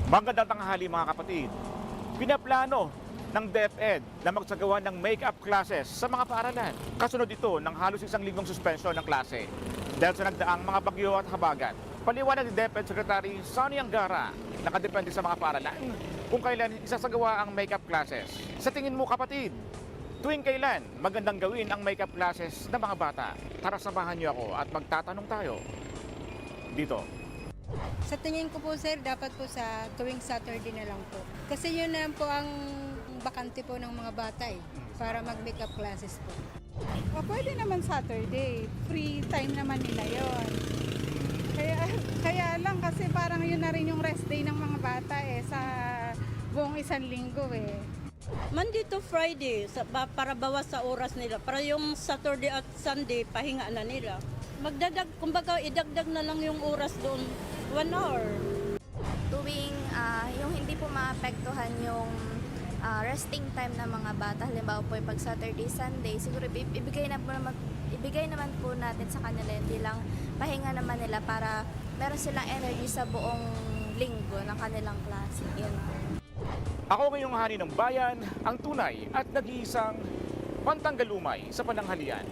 Magandang tanghali mga kapatid. Pinaplano ng DepEd na magsagawa ng make-up classes sa mga paaralan. Kasunod ito ng halos 1 linggong suspensyon ng klase dahil sa nagdaang mga bagyo at habagat. Paliwanag ni DepEd Secretary Sonny Angara, nakadepende sa mga paaralan kung kailan isasagawa ang make-up classes. Sa tingin mo kapatid, tuwing kailan magandang gawin ang make-up classes ng mga bata? Tara samahan niyo ako at magtatanong tayo dito. Sa tingin ko po sir, dapat po sa tuwing Saturday na lang po. Kasi yun na po ang bakante po ng mga bata para mag-makeup classes po. O, pwede naman Saturday. Free time naman nila yon. Kaya lang kasi parang yun na rin yung rest day ng mga bata sa buong 1 linggo Monday to Friday para bawas sa oras nila. Para yung Saturday at Sunday, pahinga na nila. Kumbaga idagdag na lang yung oras doon, 1 hour. Tuwing yung hindi po maapektuhan yung resting time ng mga bata, halimbawa po pag Saturday, Sunday, siguro ibigay naman po natin sa kanila, hindi lang pahinga naman nila para meron silang energy sa buong linggo ng kanilang klase. Yun. Ako ngayong hari ng bayan, ang tunay at nag-iisang pantanggalumay sa pananghalian.